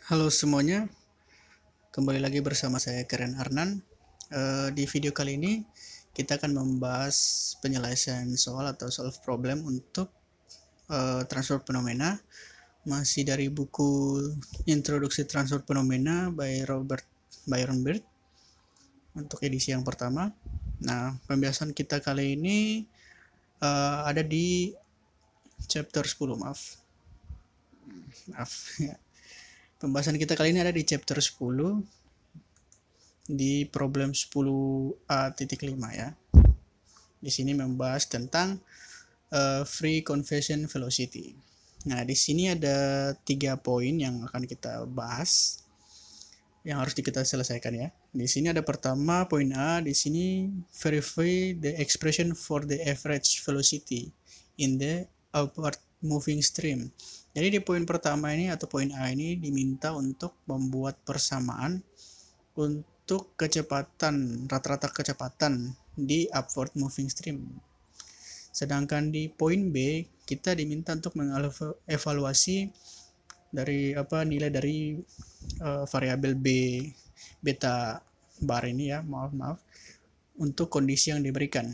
Halo semuanya, kembali lagi bersama saya Karen Arnan. Di video kali ini kita akan membahas penyelesaian soal atau solve problem untuk transfer fenomena, masih dari buku Introduksi Transfer Fenomena by Robert Byron Bird untuk edisi yang pertama. Nah, pembahasan kita kali ini ada di chapter 10, maaf. Ya. Pembahasan kita kali ini ada di chapter 10 di problem 10A.5 ya. Di sini membahas tentang free conversion velocity. Nah, di sini ada 3 poin yang akan kita bahas yang harus kita selesaikan ya. Di sini ada pertama poin A, di sini verify the expression for the average velocity in the upward moving stream. Jadi di poin pertama ini atau poin A ini diminta untuk membuat persamaan untuk kecepatan, rata-rata kecepatan di upward moving stream. Sedangkan di poin B kita diminta untuk mengevaluasi dari nilai dari variabel beta bar ini ya, maaf untuk kondisi yang diberikan.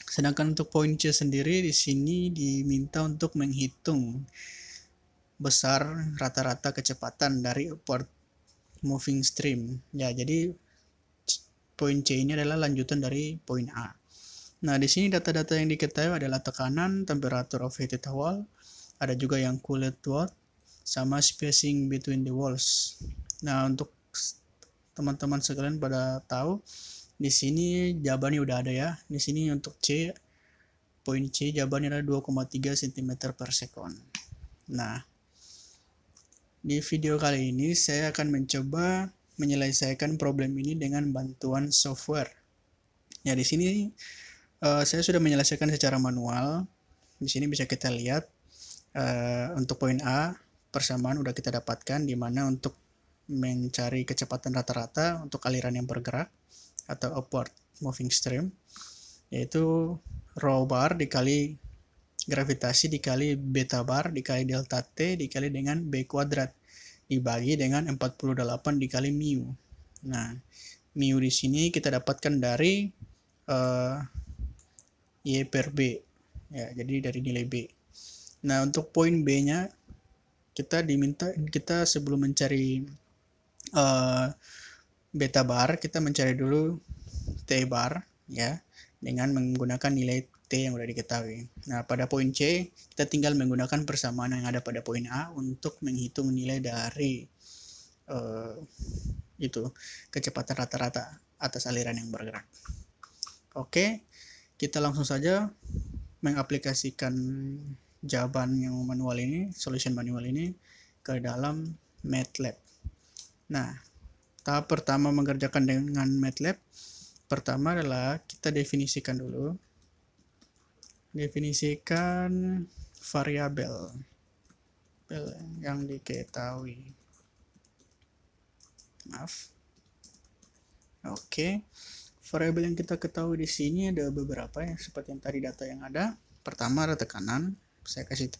Sedangkan untuk poin C sendiri di sini diminta untuk menghitung besar rata-rata kecepatan dari upward moving stream. Ya, jadi poin C ini adalah lanjutan dari poin A. Nah, di sini data-data yang diketahui adalah tekanan, temperature of heated wall, ada juga yang cooled wall, sama spacing between the walls. Nah, untuk teman-teman sekalian pada tahu, di sini jawabannya udah ada ya. Di sini untuk C, poin C jawabannya adalah 2,3 cm per second. Nah, di video kali ini saya akan mencoba menyelesaikan problem ini dengan bantuan software. Ya, di sini saya sudah menyelesaikan secara manual. Di sini bisa kita lihat untuk poin A persamaan udah kita dapatkan, di mana untuk mencari kecepatan rata-rata untuk aliran yang bergerak atau upward moving stream, yaitu rho bar dikali gravitasi dikali beta bar dikali delta T dikali dengan B kuadrat dibagi dengan 48 dikali mu. Nah, mu di sini kita dapatkan dari Y per B. Ya, jadi dari nilai B. Nah, untuk poin B-nya kita sebelum mencari beta bar, kita mencari dulu T bar ya dengan menggunakan nilai T yang sudah diketahui. Nah, pada poin C kita tinggal menggunakan persamaan yang ada pada poin A untuk menghitung nilai dari kecepatan rata-rata atas aliran yang bergerak. Oke, kita langsung saja mengaplikasikan jawaban yang manual ini, solution manual ini ke dalam MATLAB. Nah, tahap pertama mengerjakan dengan MATLAB, pertama adalah kita definisikan dulu. Definisikan variabel yang diketahui. Maaf. Oke. Variabel yang kita ketahui di sini ada beberapa ya, seperti yang tadi data yang ada. Pertama ada tekanan, saya kasih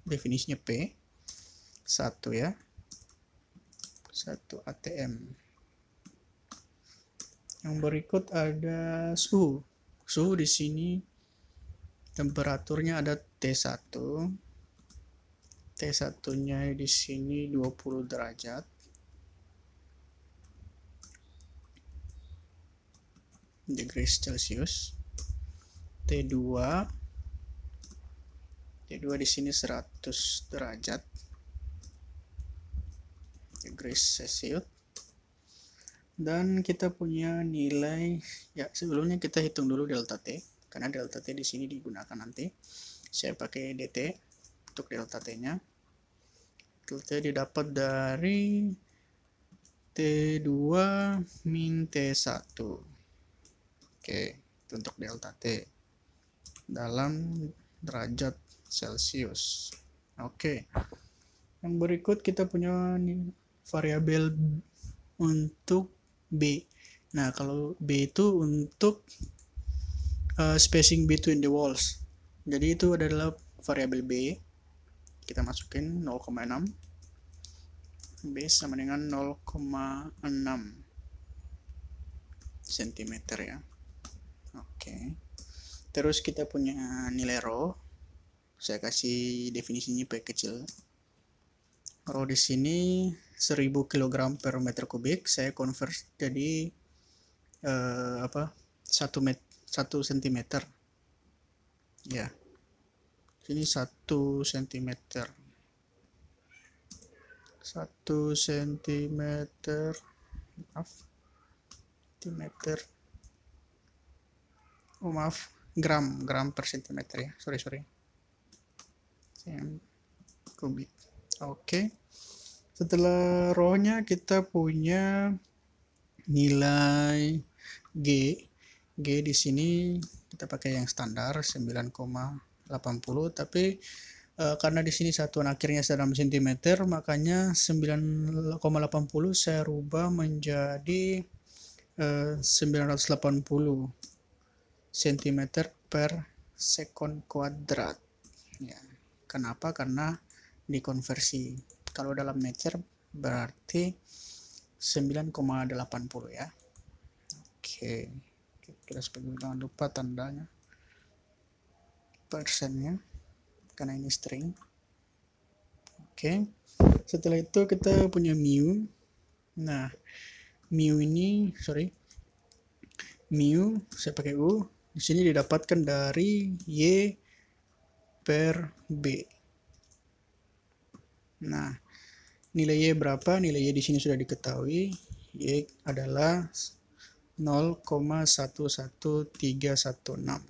definisinya P 1 ya, 1 atm. Yang berikut ada suhu. Suhu di sini temperaturnya ada T1. T1-nya di sini 20 derajat. Degrees Celcius. T2 di sini 100 derajat. Degrees Celsius. Dan kita punya nilai ya, sebelumnya kita hitung dulu delta T karena delta T di sini digunakan nanti. Saya pakai dt untuk delta T-nya. Delta T didapat dari T2 min T1. Oke, itu untuk delta T dalam derajat Celcius. Oke. Yang berikut kita punya variabel untuk B. Nah, kalau B itu untuk spacing between the walls. Jadi itu adalah variabel B. Kita masukin 0,6. B sama dengan 0,6 cm ya. Oke. Terus kita punya nilai rho. Saya kasih definisinya P kecil. Rho di sini 1000 kg per meter kubik. Saya convert jadi 1 cm. Ya. Ini 1 cm. 1 cm. Maaf. Centimeter. Oh maaf, gram per centimeter ya. Sorry. Kubik. Oke. Setelah rho-nya kita punya nilai G. G di sini kita pakai yang standar 9,80, tapi karena di sini satuan akhirnya dalam cm, makanya 9,80 saya rubah menjadi 980 cm per sekon kuadrat. Ya. Kenapa? Karena dikonversi. Kalau dalam meter berarti 9,80 ya. Oke. Kita sebagai jangan lupa tandanya. Persennya. Karena ini string. Oke. Setelah itu kita punya mu. Nah, mu saya pakai U. Di sini didapatkan dari Y per B. Nah, nilai Y berapa? Nilai Y di sini sudah diketahui. Y adalah 0,11316.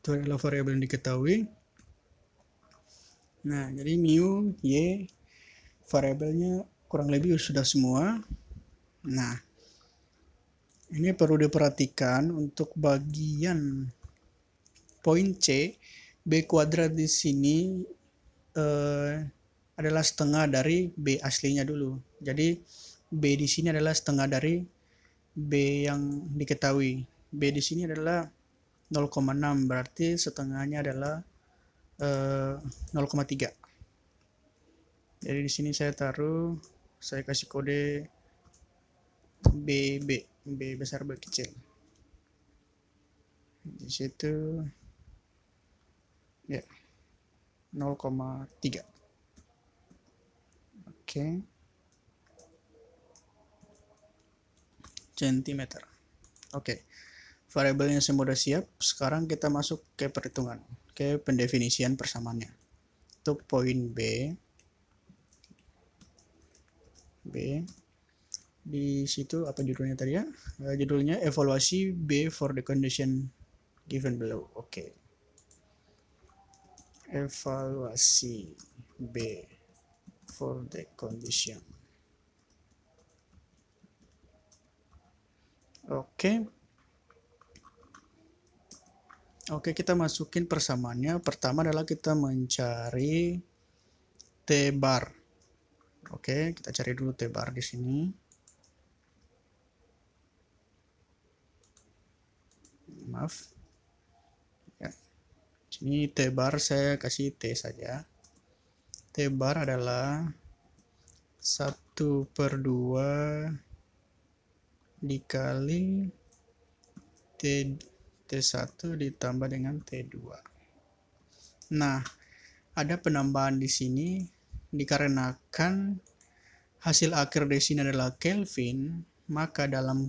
Itu adalah variabel yang diketahui. Nah, jadi mu, Y, variabelnya kurang lebih sudah semua. Nah, ini perlu diperhatikan untuk bagian poin C, B kuadrat di sini adalah setengah dari B aslinya dulu. Jadi B di sini adalah setengah dari B yang diketahui. B di sini adalah 0,6, berarti setengahnya adalah 0,3. Jadi di sini saya kasih kode B besar B kecil. Di situ ya 0,3. Oke. Centimeter. Oke. Variabelnya semua sudah siap. Sekarang kita masuk ke perhitungan, ke pendefinisian persamaannya. Untuk poin B di situ apa judulnya tadi ya? Judulnya evaluasi B for the condition given below. Oke. Evaluasi B for the condition. Oke, kita masukin persamaannya. Pertama adalah kita mencari T bar. Oke, kita cari dulu T bar di sini. Maaf. Ya. Sini T bar saya kasih T saja. T bar adalah 1/2 dikali T1 ditambah dengan T2. Nah, ada penambahan di sini dikarenakan hasil akhir di sini adalah Kelvin, maka dalam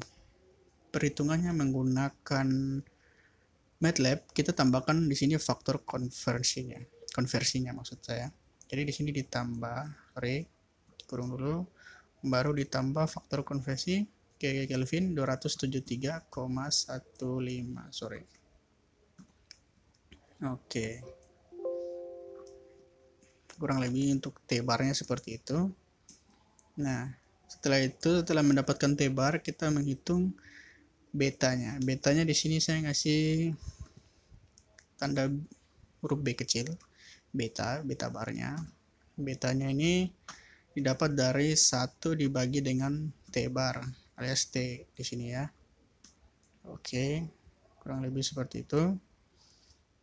perhitungannya menggunakan MATLAB kita tambahkan di sini faktor konversinya maksud saya. Jadi di sini ditambah, kurung dulu, baru ditambah faktor konversi ke Kelvin 273,15. Oke. Kurang lebih untuk T-barnya seperti itu. Nah, setelah mendapatkan T-bar, kita menghitung betanya. Betanya di sini saya ngasih tanda huruf B kecil, beta barnya. Betanya ini didapat dari 1 dibagi dengan T-bar alias T di sini ya. Oke, kurang lebih seperti itu.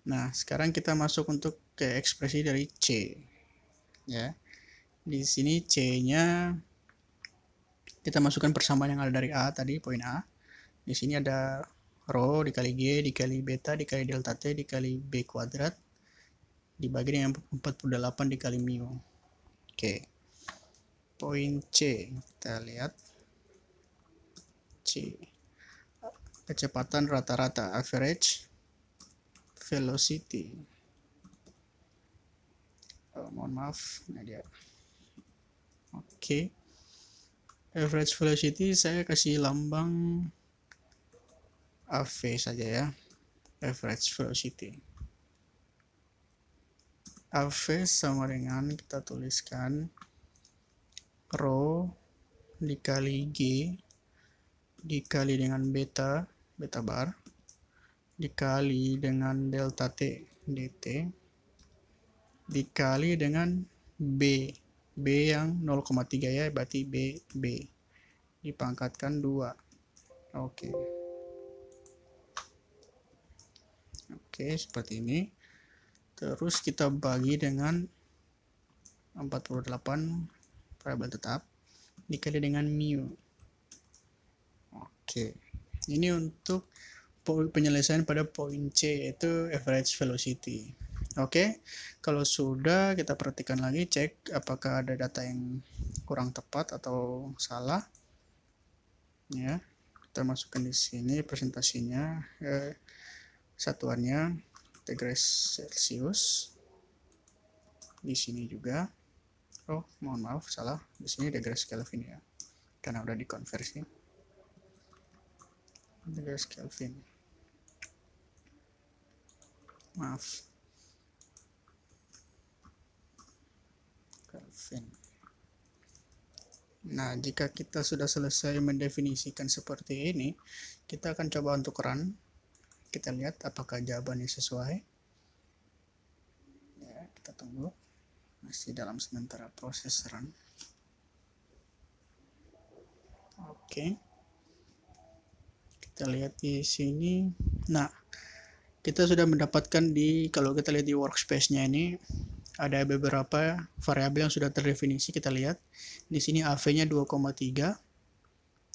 Nah, sekarang kita masuk untuk ke ekspresi dari C. Ya. Di sini C-nya kita masukkan persamaan yang ada dari A tadi, poin A. Di sini ada rho dikali G dikali beta dikali delta T dikali B kuadrat dibagi dengan 48 dikali mu. Oke. Poin C, kita lihat. C. Kecepatan rata-rata, average velocity. Mohon maaf, ini dia. Oke. Average velocity saya kasih lambang AV saja ya. Average velocity. AV sama dengan kita tuliskan rho dikali G dikali dengan beta bar dikali dengan delta T dt dikali dengan B yang 0,3 ya, berarti B dipangkatkan 2. Oke, seperti ini. Terus kita bagi dengan 48 variabel tetap dikali dengan mu. Oke, ini untuk penyelesaian pada poin C, yaitu average velocity. Oke, kalau sudah, kita perhatikan lagi, cek apakah ada data yang kurang tepat atau salah. Ya, kita masukkan di sini presentasinya, satuannya degree Celsius. Di sini juga, oh mohon maaf salah, di sini degree Kelvin ya, karena udah dikonversi. Degree Kelvin, maaf, Kelvin. Nah, jika kita sudah selesai mendefinisikan seperti ini, kita akan coba untuk run. Kita lihat apakah jawabannya sesuai. Ya, kita tunggu. Masih dalam sementara proses run. Oke. Kita lihat di sini. Nah, kita sudah mendapatkan kalau kita lihat di workspace-nya ini, ada beberapa variabel yang sudah terdefinisi. Kita lihat di sini AV-nya 2,3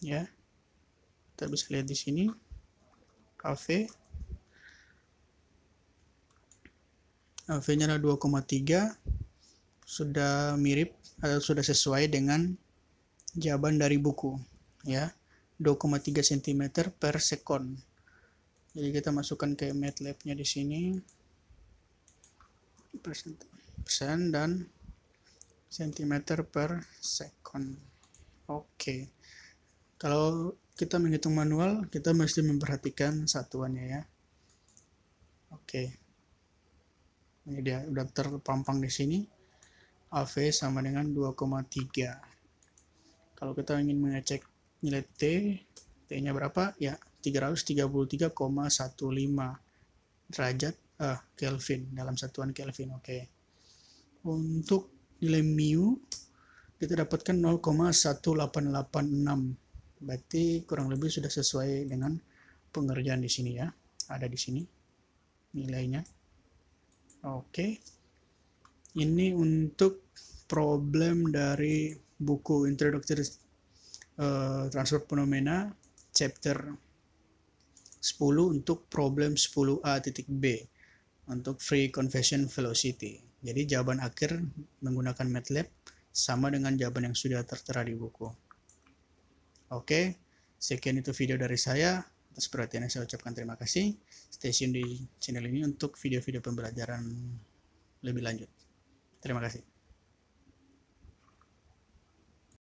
ya. Kita bisa lihat di sini AV-nya adalah 2,3, sudah mirip atau sudah sesuai dengan jawaban dari buku ya, 2,3 cm per sekon. Jadi kita masukkan ke MATLAB-nya di sini persen dan cm per sekon. Oke. Kalau kita menghitung manual, kita mesti memperhatikan satuannya ya. Oke. Ini dia udah terpampang di sini. AV sama dengan 2,3. Kalau kita ingin mengecek nilai T-nya berapa? Ya, 333,15 derajat Kelvin dalam satuan Kelvin. Oke. Untuk nilai mu kita dapatkan 0,1886. Berarti kurang lebih sudah sesuai dengan pengerjaan di sini ya. Ada di sini nilainya. Oke. Ini untuk problem dari buku Introductory Transport Phenomena chapter 10 untuk problem 10A.B untuk free convection velocity. Jadi jawaban akhir menggunakan MATLAB sama dengan jawaban yang sudah tertera di buku. Oke, sekian itu video dari saya. Atas perhatiannya saya ucapkan terima kasih. Stay tune di channel ini untuk video-video pembelajaran lebih lanjut. Terima kasih.